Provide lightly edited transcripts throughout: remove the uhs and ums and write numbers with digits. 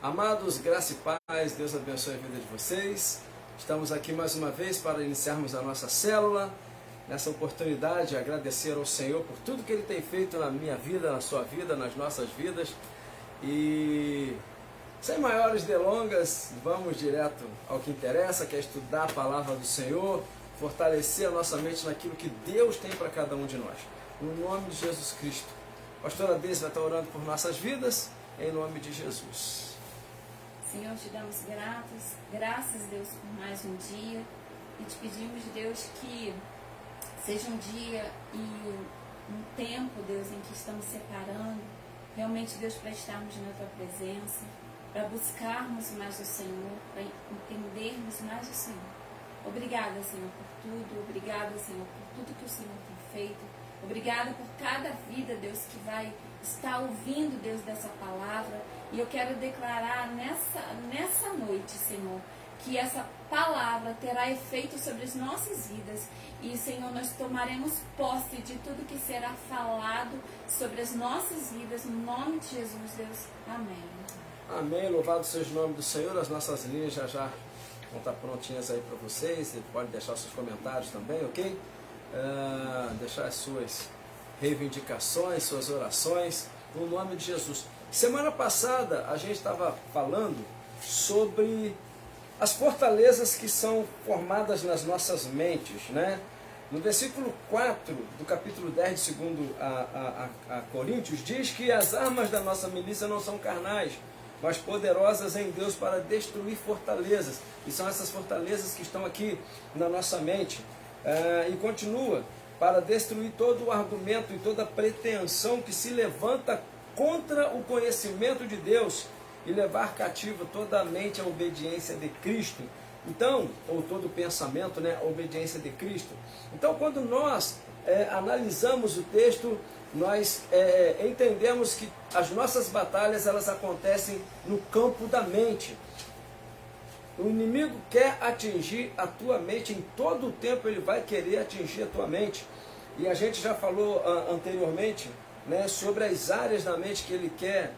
Amados, graça e paz, Deus abençoe a vida de vocês. Estamos aqui mais uma vez para iniciarmos a nossa célula. Nessa oportunidade, agradecer ao Senhor por tudo que Ele tem feito na minha vida, na sua vida, nas nossas vidas. E sem maiores delongas, vamos direto ao que interessa, que é estudar a palavra do Senhor, fortalecer a nossa mente naquilo que Deus tem para cada um de nós. No nome de Jesus Cristo. A pastora Deise vai estar orando por nossas vidas, em nome de Jesus. Senhor, te damos graças, Deus, por mais um dia. E te pedimos, Deus, que seja um dia e um tempo, Deus, em que estamos separando, realmente, Deus, para estarmos na Tua presença, para buscarmos mais o Senhor, para entendermos mais o Senhor. Obrigada, Senhor, por tudo. Obrigada, Senhor, por tudo que o Senhor tem feito. Obrigada por cada vida, Deus, que vai estar ouvindo, Deus, dessa palavra. E eu quero declarar nessa noite, Senhor, que essa palavra terá efeito sobre as nossas vidas. E, Senhor, nós tomaremos posse de tudo que será falado sobre as nossas vidas. No nome de Jesus, Deus. Amém. Amém. Louvado seja o nome do Senhor. As nossas linhas já vão estar prontinhas aí para vocês. Você pode deixar seus comentários também, ok? Deixar as suas reivindicações, suas orações, no nome de Jesus. Semana passada a gente estava falando sobre as fortalezas que são formadas nas nossas mentes, né? No versículo 4 do capítulo 10 de 2 a Coríntios, diz que as armas da nossa milícia não são carnais, mas poderosas em Deus para destruir fortalezas. E são essas fortalezas que estão aqui na nossa mente. E continua, para destruir todo o argumento e toda pretensão que se levanta contra o conhecimento de Deus e levar cativo toda a mente à obediência de Cristo. Então, ou todo pensamento, né, a obediência de Cristo. Então, quando nós analisamos o texto, nós entendemos que as nossas batalhas, elas acontecem no campo da mente. O inimigo quer atingir a tua mente, em todo o tempo ele vai querer atingir a tua mente. E a gente já falou anteriormente, né, sobre as áreas da mente que ele quer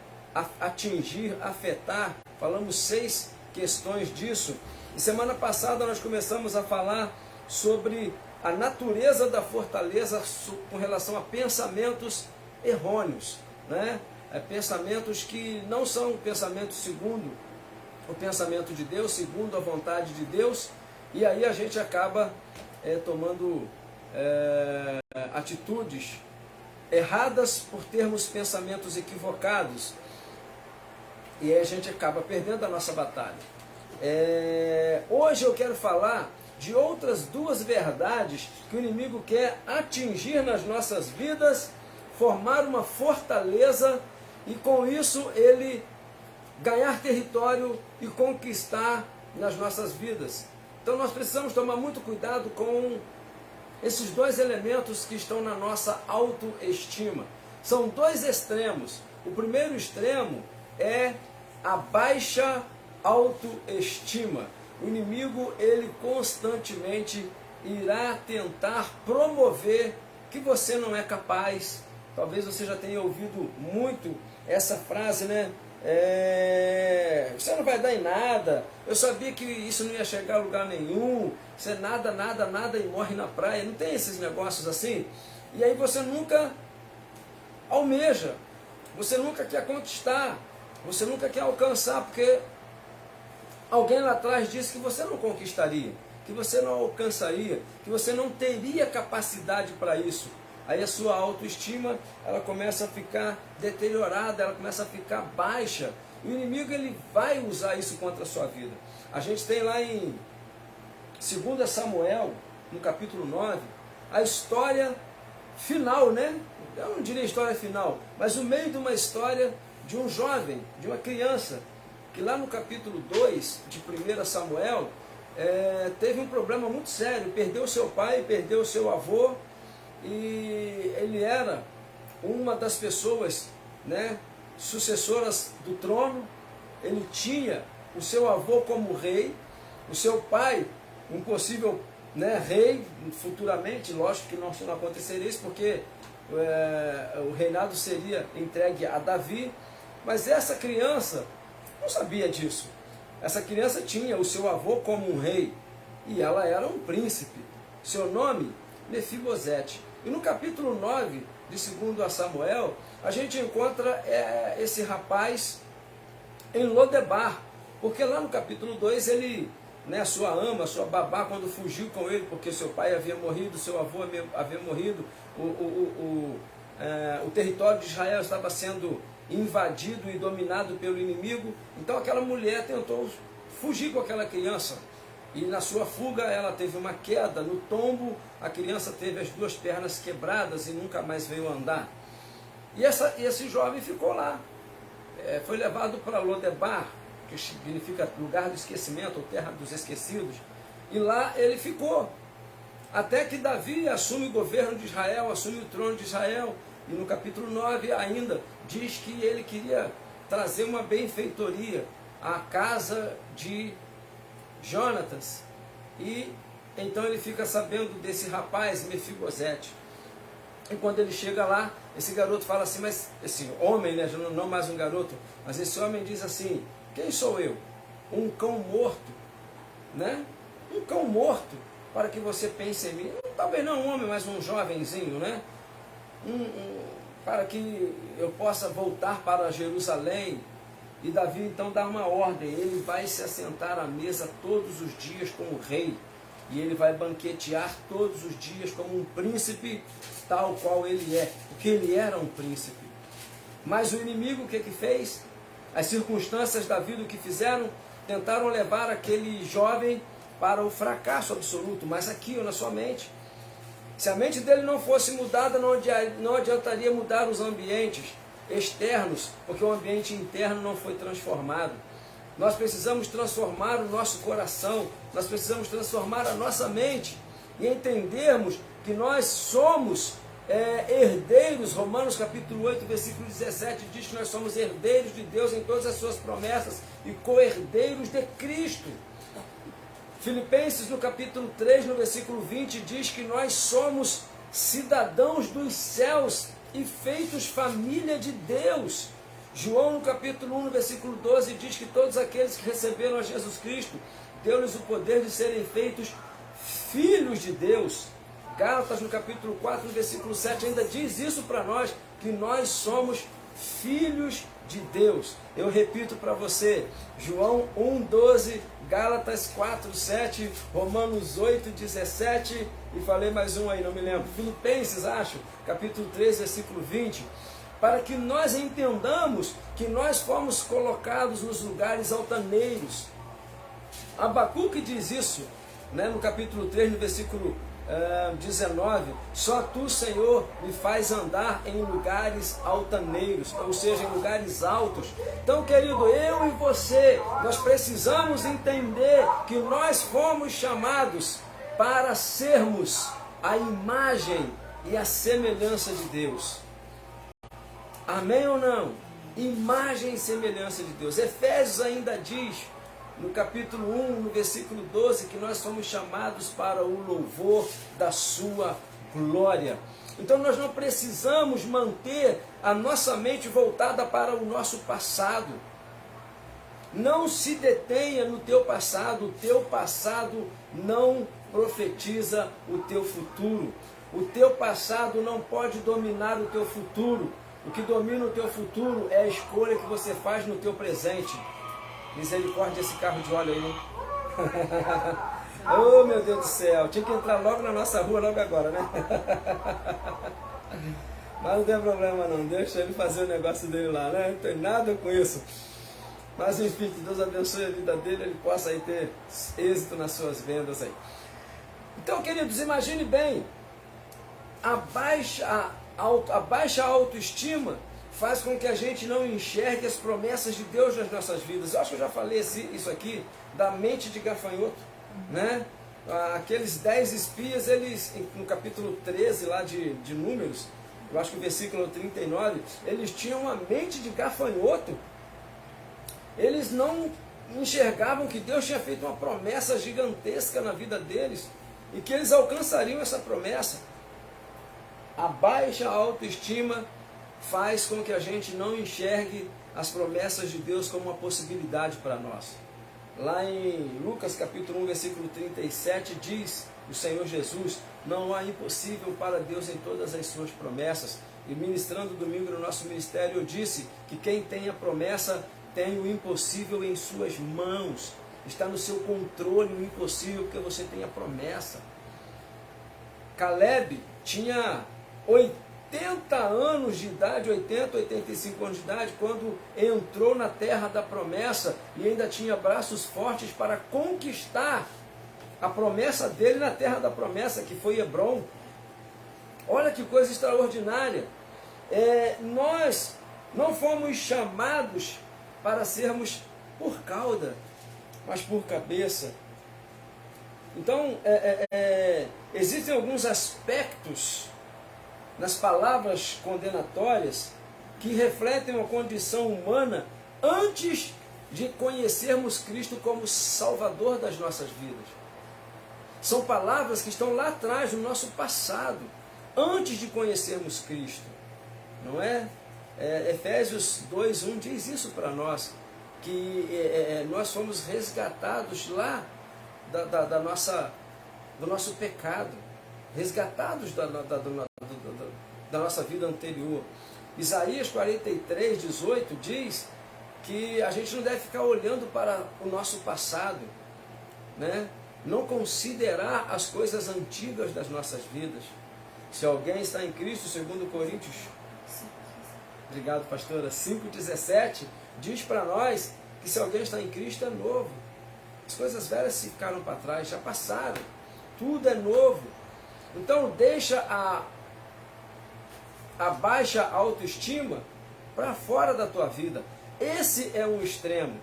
atingir, afetar. Falamos 6 questões disso. E semana passada nós começamos a falar sobre a natureza da fortaleza com relação a pensamentos errôneos, né? Pensamentos que não são pensamentos segundo o pensamento de Deus, segundo a vontade de Deus, e aí a gente acaba tomando atitudes erradas por termos pensamentos equivocados, e aí a gente acaba perdendo a nossa batalha. Hoje eu quero falar de outras 2 verdades que o inimigo quer atingir nas nossas vidas, formar uma fortaleza, e com isso ele ganhar território e conquistar nas nossas vidas. Então nós precisamos tomar muito cuidado com esses 2 elementos que estão na nossa autoestima. São 2 extremos. O primeiro extremo é a baixa autoestima. O inimigo, ele constantemente irá tentar promover que você não é capaz. Talvez você já tenha ouvido muito essa frase, né? Você não vai dar em nada, eu sabia que isso não ia chegar a lugar nenhum, você nada e morre na praia. Não tem esses negócios assim? E aí você nunca almeja, você nunca quer conquistar, você nunca quer alcançar, porque alguém lá atrás disse que você não conquistaria, que você não alcançaria, que você não teria capacidade para isso. Aí a sua autoestima, ela começa a ficar deteriorada, ela começa a ficar baixa. E o inimigo, ele vai usar isso contra a sua vida. A gente tem lá em 2 Samuel, no capítulo 9, a história final, né? Eu não diria história final, mas o meio de uma história de um jovem, de uma criança, que lá no capítulo 2 de 1 Samuel, teve um problema muito sério, perdeu seu pai, perdeu seu avô, e ele era uma das pessoas, né, sucessoras do trono. Ele tinha o seu avô como rei, o seu pai, um possível, né, rei futuramente. Lógico que não aconteceria isso, porque o reinado seria entregue a Davi. Mas essa criança, não sabia disso. Essa criança tinha o seu avô como um rei, e ela era um príncipe. Seu nome, Mefibosete. E no capítulo 9 de 2 Samuel, a gente encontra esse rapaz em Lodebar, porque lá no capítulo 2 ele, né, sua ama, sua babá, quando fugiu com ele, porque seu pai havia morrido, seu avô havia morrido, o território de Israel estava sendo invadido e dominado pelo inimigo, então aquela mulher tentou fugir com aquela criança, e na sua fuga ela teve uma queda, no tombo a criança teve as 2 pernas quebradas e nunca mais veio andar. E esse jovem ficou lá, foi levado para Lodebar, que significa lugar do esquecimento, ou terra dos esquecidos, e lá ele ficou, até que Davi assume o governo de Israel, assume o trono de Israel, e no capítulo 9 ainda diz que ele queria trazer uma benfeitoria à casa de Jonatas, e então ele fica sabendo desse rapaz, Mefibosete. E quando ele chega lá, esse garoto fala assim, mas esse homem, né, não mais um garoto, mas esse homem diz assim, quem sou eu? Um cão morto, né? Um cão morto, para que você pense em mim. Talvez não um homem, mas um jovenzinho, né? Para que eu possa voltar para Jerusalém. E Davi então dá uma ordem, ele vai se assentar à mesa todos os dias como rei, e ele vai banquetear todos os dias como um príncipe, tal qual ele é, porque ele era um príncipe. Mas o inimigo o que fez? As circunstâncias da vida o que fizeram? Tentaram levar aquele jovem para o fracasso absoluto, mas aqui na sua mente, se a mente dele não fosse mudada, não adiantaria mudar os ambientes externos, porque o ambiente interno não foi transformado. Nós precisamos transformar o nosso coração, nós precisamos transformar a nossa mente e entendermos que nós somos herdeiros. Romanos capítulo 8, versículo 17 diz que nós somos herdeiros de Deus em todas as suas promessas e co-herdeiros de Cristo. Filipenses no capítulo 3, no versículo 20, diz que nós somos cidadãos dos céus e feitos família de Deus. João no capítulo 1, no versículo 12, diz que todos aqueles que receberam a Jesus Cristo, deu-lhes o poder de serem feitos filhos de Deus. Gálatas no capítulo 4, no versículo 7, ainda diz isso para nós, que nós somos filhos de Deus. Eu repito para você, João 1,12, Gálatas 4,7, Romanos 8,17, e falei mais um aí, não me lembro, Filipenses, acho, capítulo 3, versículo 20, para que nós entendamos que nós fomos colocados nos lugares altaneiros. Abacuque diz isso, né, no capítulo 3, no versículo 19, só tu, Senhor, me faz andar em lugares altaneiros, ou seja, em lugares altos. Então, querido, eu e você, nós precisamos entender que nós fomos chamados para sermos a imagem e a semelhança de Deus. Amém ou não? Imagem e semelhança de Deus. Efésios ainda diz, no capítulo 1, no versículo 12, que nós somos chamados para o louvor da sua glória. Então nós não precisamos manter a nossa mente voltada para o nosso passado. Não se detenha no teu passado. O teu passado não profetiza o teu futuro. O teu passado não pode dominar o teu futuro. O que domina o teu futuro é a escolha que você faz no teu presente. Misericórdia esse carro de óleo aí, hein? Oh, meu Deus do céu, tinha que entrar logo na nossa rua, logo agora, né? Mas não tem problema não, deixa ele fazer o negócio dele lá, né? Não tem nada com isso. Mas enfim, que Deus abençoe a vida dele, ele possa aí ter êxito nas suas vendas aí. Então, queridos, imagine bem, a baixa autoestima faz com que a gente não enxergue as promessas de Deus nas nossas vidas. Eu acho que eu já falei isso aqui, da mente de gafanhoto, né? Aqueles 10 espias, eles, no capítulo 13 lá de Números, eu acho que o versículo 39, eles tinham uma mente de gafanhoto. Eles não enxergavam que Deus tinha feito uma promessa gigantesca na vida deles e que eles alcançariam essa promessa. A baixa autoestima faz com que a gente não enxergue as promessas de Deus como uma possibilidade para nós. Lá em Lucas capítulo 1, versículo 37, diz o Senhor Jesus: não há impossível para Deus em todas as suas promessas. E ministrando domingo no nosso ministério, eu disse que quem tem a promessa tem o impossível em suas mãos. Está no seu controle o impossível, porque você tem a promessa. Caleb tinha 80 anos de idade, 80, 85 anos de idade, quando entrou na terra da promessa e ainda tinha braços fortes para conquistar a promessa dele na terra da promessa, que foi Hebrom. Olha que coisa extraordinária. Nós não fomos chamados para sermos por cauda, mas por cabeça. Então, existem alguns aspectos nas palavras condenatórias que refletem uma condição humana antes de conhecermos Cristo como Salvador das nossas vidas. São palavras que estão lá atrás, no nosso passado, antes de conhecermos Cristo. Não é? Efésios 2:1 diz isso para nós, que nós fomos resgatados lá do nosso pecado, resgatados da nossa vida anterior. Isaías 43:18 diz que a gente não deve ficar olhando para o nosso passado, né? Não considerar as coisas antigas das nossas vidas. Se alguém está em Cristo, segundo Coríntios, obrigado pastora, 5:17, diz para nós que se alguém está em Cristo é novo. As coisas velhas se ficaram para trás, já passaram, tudo é novo. Então deixa a baixa autoestima para fora da tua vida. Esse é um extremo.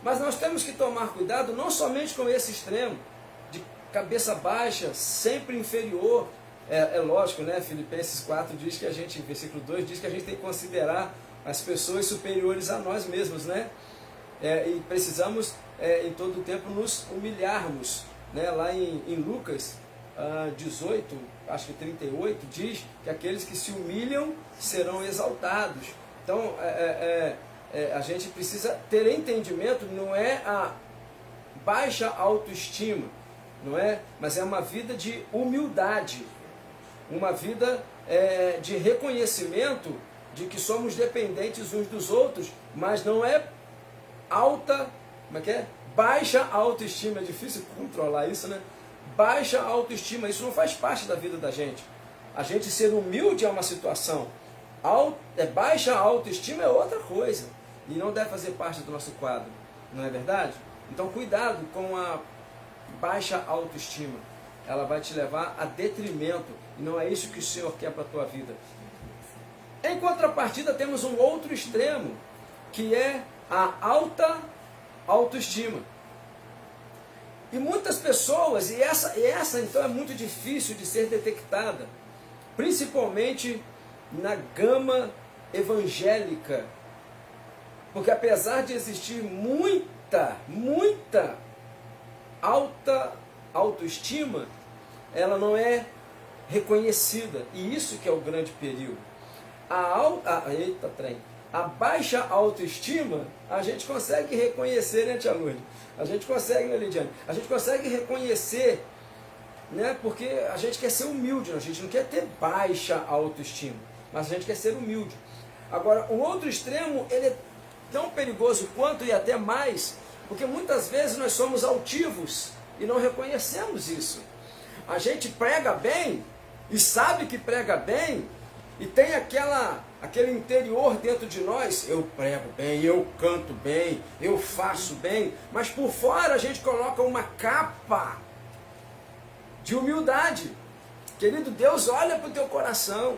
Mas nós temos que tomar cuidado não somente com esse extremo, de cabeça baixa, sempre inferior. É lógico, né? Filipenses 4 diz que a gente, versículo 2, diz que a gente tem que considerar as pessoas superiores a nós mesmos, né? E precisamos, em todo o tempo, nos humilharmos, né? Lá em Lucas 18, acho que 38, diz que aqueles que se humilham serão exaltados. Então, a gente precisa ter entendimento, não é a baixa autoestima, não é? Mas é uma vida de humildade, uma vida de reconhecimento de que somos dependentes uns dos outros, mas não é baixa autoestima. É difícil controlar isso, né? Baixa autoestima, isso não faz parte da vida da gente. A gente ser humilde é uma situação, baixa autoestima é outra coisa, e não deve fazer parte do nosso quadro, não é verdade? Então cuidado com a baixa autoestima, ela vai te levar a detrimento, e não é isso que o Senhor quer para a tua vida. Em contrapartida, temos um outro extremo, que é a alta autoestima. E muitas pessoas, e essa então é muito difícil de ser detectada, principalmente na gama evangélica, porque apesar de existir muita alta autoestima, ela não é reconhecida, e isso que é o grande perigo. A baixa autoestima, a gente consegue reconhecer, né, tia Lourdes? A gente consegue, né, Lidiane? A gente consegue reconhecer, né, porque a gente quer ser humilde, a gente não quer ter baixa autoestima, mas a gente quer ser humilde. Agora, o outro extremo, ele é tão perigoso quanto e até mais, porque muitas vezes nós somos altivos e não reconhecemos isso. A gente prega bem e sabe que prega bem e tem aquele interior dentro de nós: eu prego bem, eu canto bem, eu faço bem, mas por fora a gente coloca uma capa de humildade. Querido, Deus olha para o teu coração.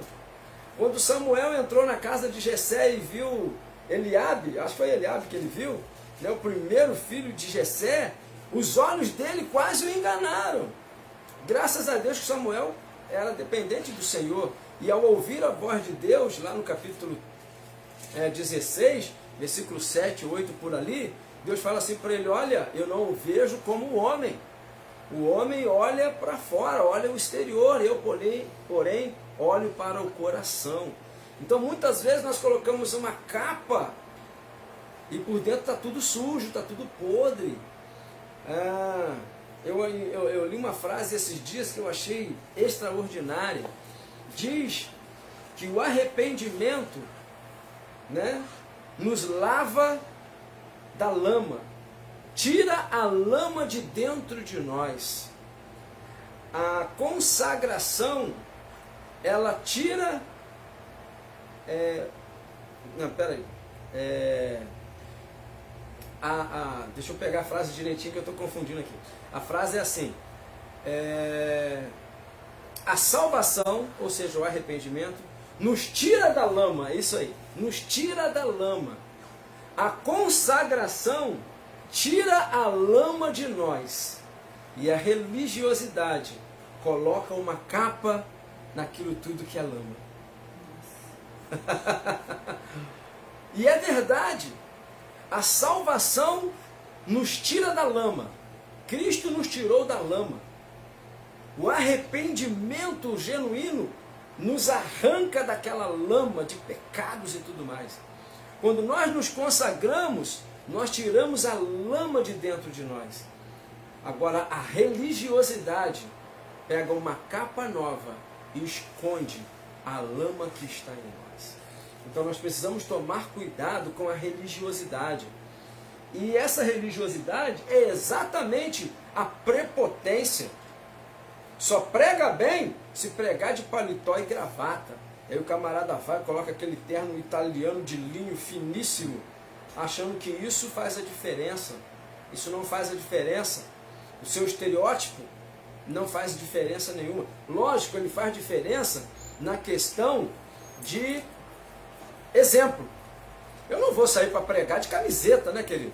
Quando Samuel entrou na casa de Jessé e viu Eliabe, acho que foi Eliabe que ele viu, né, o primeiro filho de Jessé, os olhos dele quase o enganaram. Graças a Deus que Samuel era dependente do Senhor, e ao ouvir a voz de Deus, lá no capítulo 16, versículo 7, 8 por ali, Deus fala assim para ele: olha, eu não o vejo como o homem olha para fora, olha o exterior, eu porém olho para o coração. Então muitas vezes nós colocamos uma capa e por dentro está tudo sujo, está tudo podre. Eu li uma frase esses dias que eu achei extraordinária. Diz que o arrependimento, né, nos lava da lama, tira a lama de dentro de nós. A consagração, ela tira... deixa eu pegar a frase direitinho que eu estou confundindo aqui. A frase é assim: a salvação, ou seja, o arrependimento, nos tira da lama, é isso aí, nos tira da lama. A consagração tira a lama de nós. E a religiosidade coloca uma capa naquilo tudo que é lama. E é verdade, a salvação nos tira da lama. Cristo nos tirou da lama. O arrependimento genuíno nos arranca daquela lama de pecados e tudo mais. Quando nós nos consagramos, nós tiramos a lama de dentro de nós. Agora, a religiosidade pega uma capa nova e esconde a lama que está em nós. Então nós precisamos tomar cuidado com a religiosidade. E essa religiosidade é exatamente a prepotência. Só prega bem se pregar de paletó e gravata. Aí o camarada vai, coloca aquele terno italiano de linho finíssimo, achando que isso faz a diferença. Isso não faz a diferença. O seu estereótipo não faz diferença nenhuma. Lógico, ele faz diferença na questão de exemplo. Eu não vou sair para pregar de camiseta, né, querido?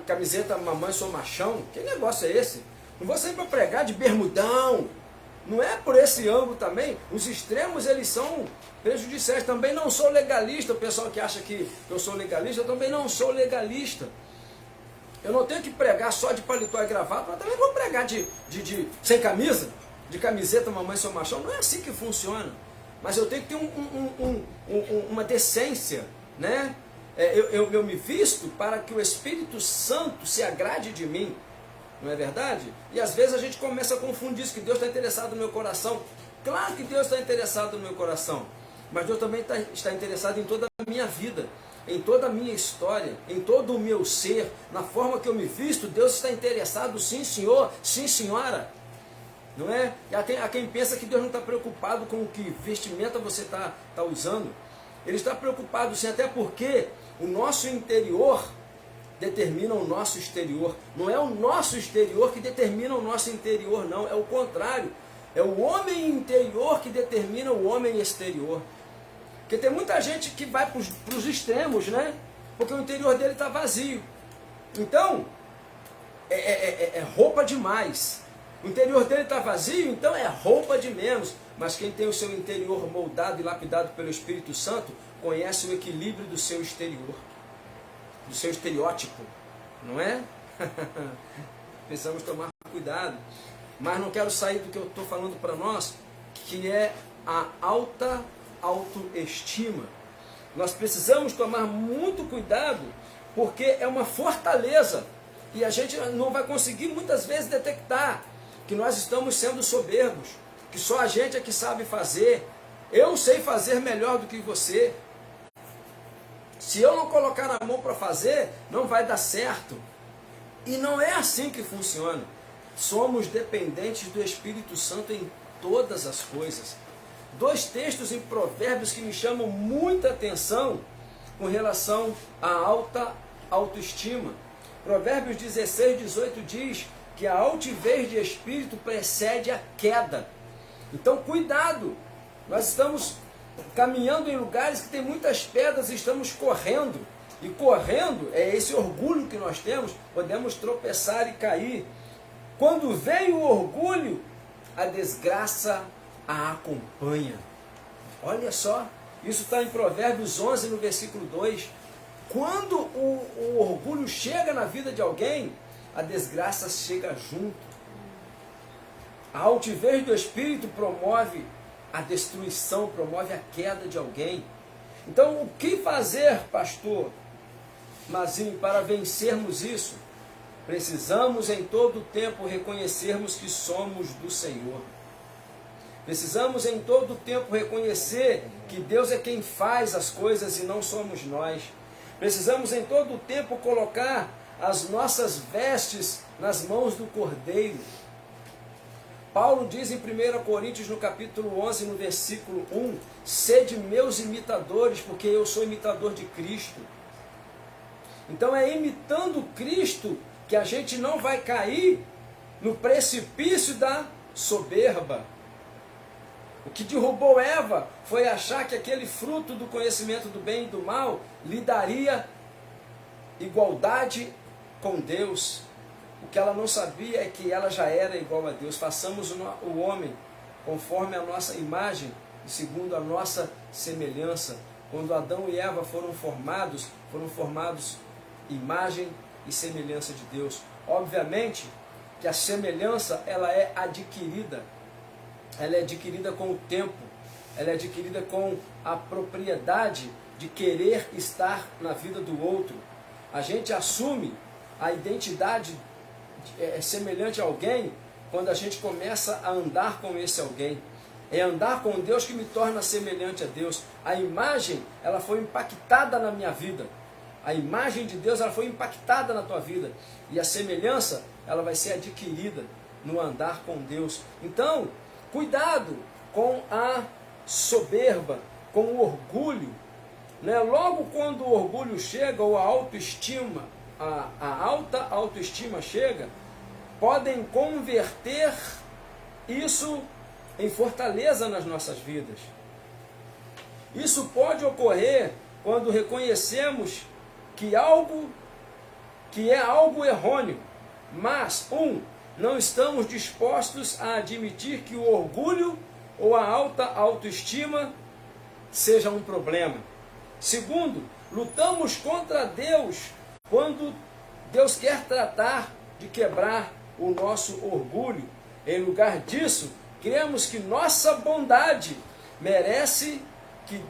Camiseta mamãe sou machão. Que negócio é esse? Não vou sair para pregar de bermudão. Não é por esse ângulo também. Os extremos, eles são prejudiciais. Também não sou legalista. O pessoal que acha que eu sou legalista, eu também não sou legalista. Eu não tenho que pregar só de paletó e gravata, mas também vou pregar sem camisa, de camiseta mamãe sou machão. Não é assim que funciona. Mas eu tenho que ter uma decência, né? Eu me visto para que o Espírito Santo se agrade de mim. Não é verdade? E às vezes a gente começa a confundir isso, que Deus está interessado no meu coração. Claro que Deus está interessado no meu coração, mas Deus também está interessado em toda a minha vida, em toda a minha história, em todo o meu ser, na forma que eu me visto. Deus está interessado, sim senhor, sim senhora. Não é? E há quem pensa que Deus não está preocupado com o que vestimenta você está usando. Ele está preocupado sim, até porque o nosso interior determina o nosso exterior. Não é o nosso exterior que determina o nosso interior, não. É o contrário. É o homem interior que determina o homem exterior. Porque tem muita gente que vai para os extremos, né? Porque o interior dele está vazio. Então, é roupa demais. O interior dele está vazio, então é roupa de menos. Mas quem tem o seu interior moldado e lapidado pelo Espírito Santo, conhece o equilíbrio do seu exterior, do seu estereótipo, não é? Precisamos tomar cuidado. Mas não quero sair do que eu estou falando para nós, que é a alta autoestima. Nós precisamos tomar muito cuidado, porque é uma fortaleza, e a gente não vai conseguir muitas vezes detectar que nós estamos sendo soberbos, que só a gente é que sabe fazer. Eu sei fazer melhor do que você. Se eu não colocar na mão para fazer, não vai dar certo. E não é assim que funciona. Somos dependentes do Espírito Santo em todas as coisas. Dois textos em Provérbios que me chamam muita atenção com relação à alta autoestima. Provérbios 16, 18 diz que a altivez de espírito precede a queda. Então, cuidado. Nós estamos caminhando em lugares que tem muitas pedras e estamos correndo. E correndo é esse orgulho que nós temos, podemos tropeçar e cair. Quando vem o orgulho, a desgraça a acompanha. Olha só, isso está em Provérbios 11, no versículo 2. Quando o orgulho chega na vida de alguém, a desgraça chega junto. A altivez do espírito promove a destruição, promove a queda de alguém. Então, o que fazer, pastor? Mas para vencermos isso, precisamos em todo tempo reconhecermos que somos do Senhor. Precisamos em todo tempo reconhecer que Deus é quem faz as coisas e não somos nós. Precisamos em todo tempo colocar as nossas vestes nas mãos do Cordeiro. Paulo diz em 1 Coríntios, no capítulo 11, no versículo 1, sede meus imitadores, porque eu sou imitador de Cristo. Então é imitando Cristo que a gente não vai cair no precipício da soberba. O que derrubou Eva foi achar que aquele fruto do conhecimento do bem e do mal lhe daria igualdade com Deus. O que ela não sabia é que ela já era igual a Deus. Façamos o homem conforme a nossa imagem e segundo a nossa semelhança. Quando Adão e Eva foram formados imagem e semelhança de Deus. Obviamente que a semelhança ela é adquirida. Ela é adquirida com o tempo. Ela é adquirida com a propriedade de querer estar na vida do outro. A gente assume a identidade semelhante a alguém quando a gente começa a andar com esse alguém. É andar com Deus que me torna semelhante a Deus. A imagem, ela foi impactada na minha vida. A imagem de Deus, ela foi impactada na tua vida. E a semelhança, ela vai ser adquirida no andar com Deus. Então, cuidado com a soberba, com o orgulho. Né? Logo quando o orgulho chega, ou a autoestima, a alta autoestima chega, podem converter isso em fortaleza nas nossas vidas. Isso pode ocorrer quando reconhecemos que é algo errôneo, mas, não estamos dispostos a admitir que o orgulho ou a alta autoestima seja um problema. Segundo, lutamos contra Deus quando Deus quer tratar de quebrar o nosso orgulho. Em lugar disso, cremos que nossa bondade merece que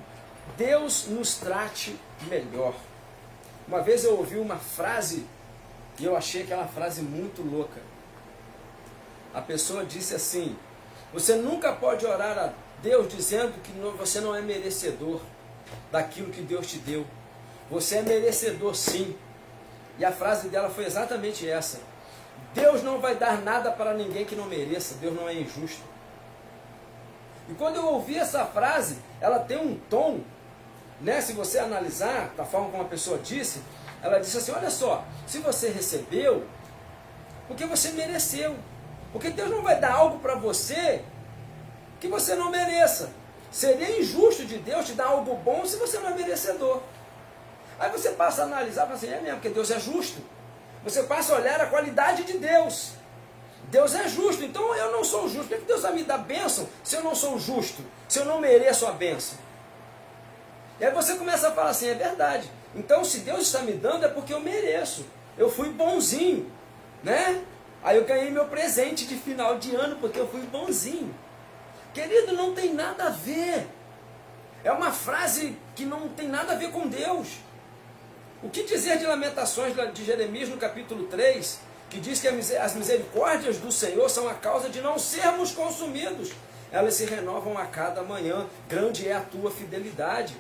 Deus nos trate melhor. Uma vez eu ouvi uma frase e eu achei aquela frase muito louca. A pessoa disse assim: você nunca pode orar a Deus dizendo que você não é merecedor daquilo que Deus te deu. Você é merecedor sim. E a frase dela foi exatamente essa: Deus não vai dar nada para ninguém que não mereça. Deus não é injusto. E quando eu ouvi essa frase, ela tem um tom, né? Se você analisar da forma como a pessoa disse, ela disse assim: olha só, se você recebeu, porque você mereceu. Porque Deus não vai dar algo para você que você não mereça. Seria injusto de Deus te dar algo bom se você não é merecedor. Aí você passa a analisar e fala assim: é mesmo, porque Deus é justo. Você passa a olhar a qualidade de Deus. Deus é justo, então eu não sou justo. Por que Deus vai me dar bênção se eu não sou justo? Se eu não mereço a bênção? E aí você começa a falar assim: é verdade. Então se Deus está me dando é porque eu mereço. Eu fui bonzinho, né? Aí eu ganhei meu presente de final de ano porque eu fui bonzinho. Querido, não tem nada a ver. É uma frase que não tem nada a ver com Deus. O que dizer de Lamentações de Jeremias no capítulo 3, que diz que as misericórdias do Senhor são a causa de não sermos consumidos. Elas se renovam a cada manhã. Grande é a tua fidelidade.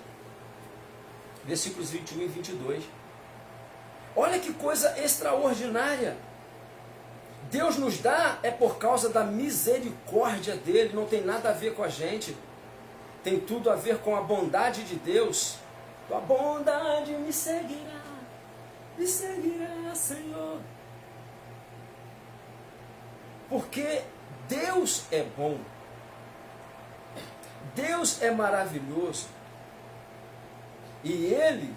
Versículos 21 e 22. Olha que coisa extraordinária. Deus nos dá é por causa da misericórdia dele, não tem nada a ver com a gente. Tem tudo a ver com a bondade de Deus. Tua bondade me seguirá, Senhor. Porque Deus é bom. Deus é maravilhoso. E Ele,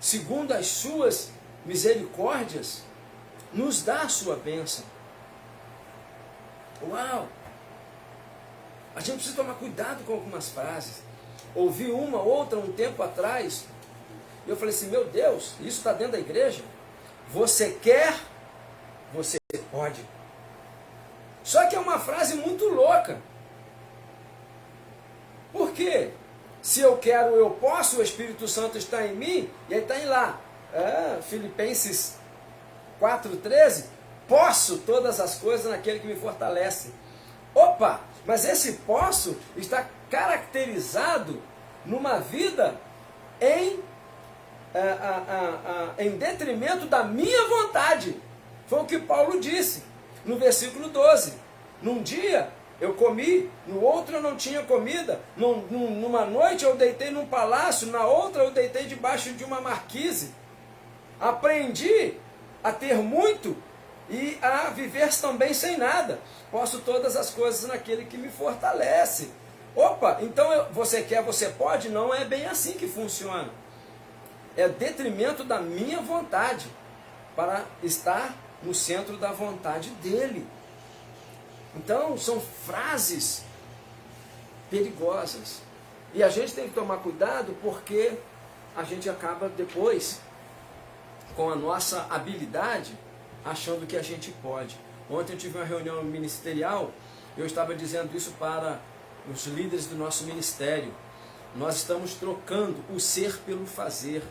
segundo as suas misericórdias, nos dá a sua bênção. Uau! A gente precisa tomar cuidado com algumas frases. Ouvi uma, outra, um tempo atrás, e eu falei assim: meu Deus, isso está dentro da igreja? Você quer, você pode. Só que é uma frase muito louca. Por quê? Se eu quero, eu posso, o Espírito Santo está em mim, e aí está em lá. Filipenses 4,13, posso todas as coisas naquele que me fortalece. Opa, mas esse posso está caracterizado numa vida em detrimento da minha vontade. Foi o que Paulo disse no versículo 12. Num dia eu comi, no outro eu não tinha comida, numa noite eu deitei num palácio, na outra eu deitei debaixo de uma marquise. Aprendi a ter muito e a viver também sem nada. Posso todas as coisas naquele que me fortalece. Opa, então você quer, você pode? Não é bem assim que funciona. É detrimento da minha vontade para estar no centro da vontade dele. Então, são frases perigosas. E a gente tem que tomar cuidado porque a gente acaba depois, com a nossa habilidade, achando que a gente pode. Ontem eu tive uma reunião ministerial, eu estava dizendo isso para os líderes do nosso ministério. Nós estamos trocando o ser pelo fazer.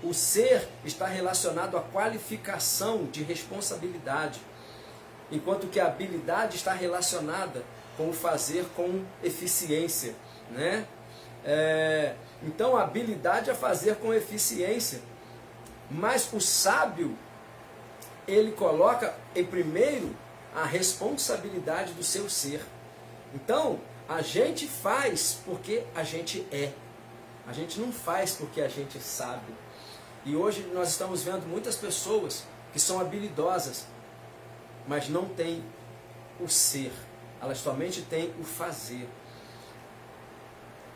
O ser está relacionado à qualificação de responsabilidade, enquanto que a habilidade está relacionada com o fazer com eficiência, né? Então a habilidade é fazer com eficiência, mas o sábio, ele coloca em primeiro a responsabilidade do seu ser. Então a gente faz porque a gente é, a gente não faz porque a gente sabe. E hoje nós estamos vendo muitas pessoas que são habilidosas, mas não têm o ser, elas somente têm o fazer.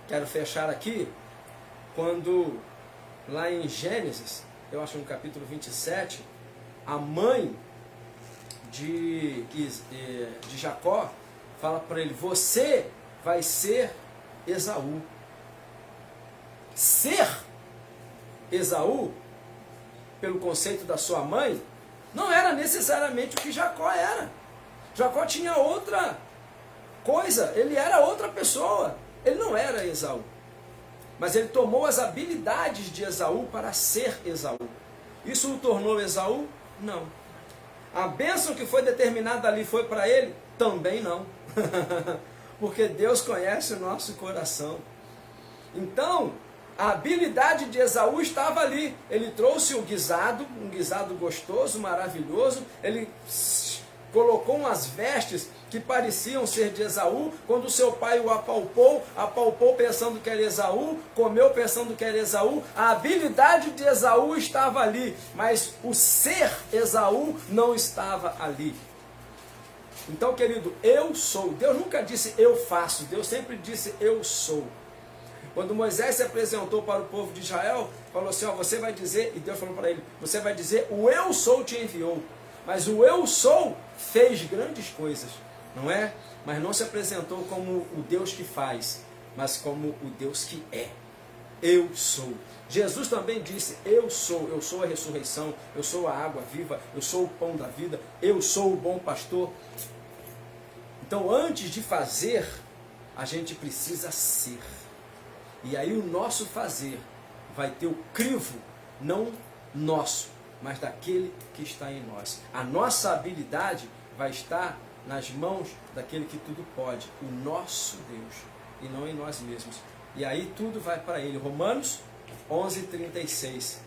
Quero fechar aqui, quando lá em Gênesis, eu acho no capítulo 27, a mãe de Jacó fala para ele, você vai ser Esaú. Ser Esaú, pelo conceito da sua mãe, não era necessariamente o que Jacó era. Jacó tinha outra coisa, ele era outra pessoa, ele não era Esaú. Mas ele tomou as habilidades de Esaú para ser Esaú. Isso o tornou Esaú? Não. A bênção que foi determinada ali foi para ele? Também não. Porque Deus conhece o nosso coração. Então, a habilidade de Esaú estava ali. Ele trouxe um guisado gostoso, maravilhoso. Ele colocou umas vestes que pareciam ser de Esaú. Quando seu pai o apalpou pensando que era Esaú, comeu pensando que era Esaú. A habilidade de Esaú estava ali, mas o ser Esaú não estava ali. Então, querido, eu sou. Deus nunca disse eu faço, Deus sempre disse eu sou. Quando Moisés se apresentou para o povo de Israel, falou assim, ó, você vai dizer, e Deus falou para ele, você vai dizer, o eu sou te enviou. Mas o eu sou fez grandes coisas, não é? Mas não se apresentou como o Deus que faz, mas como o Deus que é. Eu sou. Jesus também disse, eu sou a ressurreição, eu sou a água viva, eu sou o pão da vida, eu sou o bom pastor. Então, antes de fazer, a gente precisa ser. E aí o nosso fazer vai ter o crivo, não nosso, mas daquele que está em nós. A nossa habilidade vai estar nas mãos daquele que tudo pode, o nosso Deus, e não em nós mesmos. E aí tudo vai para ele. Romanos 11:36.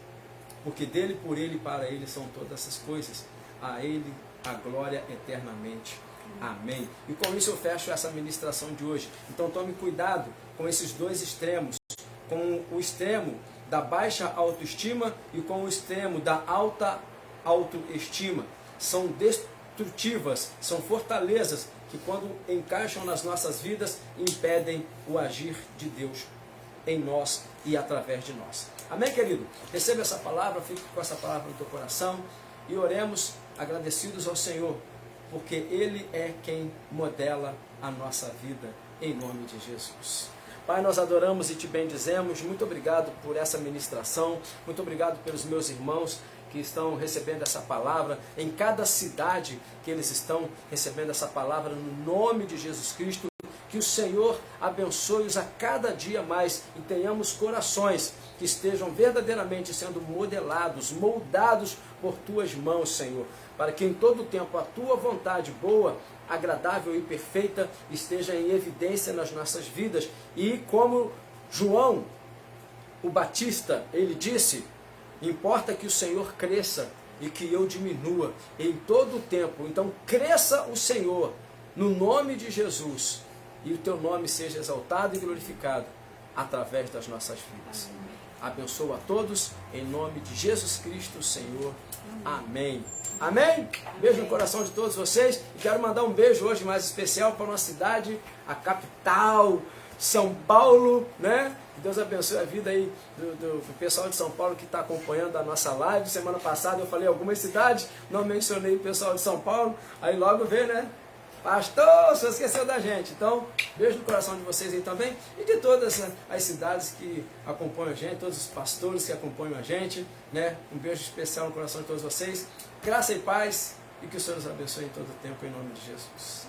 Porque dele, por ele e para ele são todas essas coisas. A ele a glória eternamente. Amém. E com isso eu fecho essa ministração de hoje. Então tome cuidado com esses dois extremos. Com o extremo da baixa autoestima e com o extremo da alta autoestima. São destrutivas, são fortalezas que quando encaixam nas nossas vidas, impedem o agir de Deus em nós e através de nós. Amém, querido? Receba essa palavra, fique com essa palavra no teu coração e oremos agradecidos ao Senhor, porque Ele é quem modela a nossa vida, em nome de Jesus. Pai, nós adoramos e te bendizemos. Muito obrigado por essa ministração. Muito obrigado pelos meus irmãos que estão recebendo essa palavra, em cada cidade que eles estão recebendo essa palavra, no nome de Jesus Cristo. Que o Senhor abençoe-os a cada dia mais e tenhamos corações que estejam verdadeiramente sendo modelados, moldados por tuas mãos, Senhor, para que em todo o tempo a tua vontade boa, agradável e perfeita esteja em evidência nas nossas vidas. E como João, o Batista, ele disse: importa que o Senhor cresça e que eu diminua em todo o tempo. Então cresça o Senhor no nome de Jesus e o teu nome seja exaltado e glorificado através das nossas vidas. Abençoa a todos em nome de Jesus Cristo, Senhor. Amém. Amém? Beijo no coração de todos vocês. E quero mandar um beijo hoje mais especial para a nossa cidade, a capital, São Paulo, né? Deus abençoe a vida aí do pessoal de São Paulo que está acompanhando a nossa live. Semana passada eu falei algumas cidades, não mencionei o pessoal de São Paulo, aí logo vê, né? Pastor, você esqueceu da gente. Então, beijo no coração de vocês aí também e de todas as cidades que acompanham a gente, todos os pastores que acompanham a gente, né? Um beijo especial no coração de todos vocês. Graça e paz e que o Senhor nos abençoe em todo o tempo, em nome de Jesus.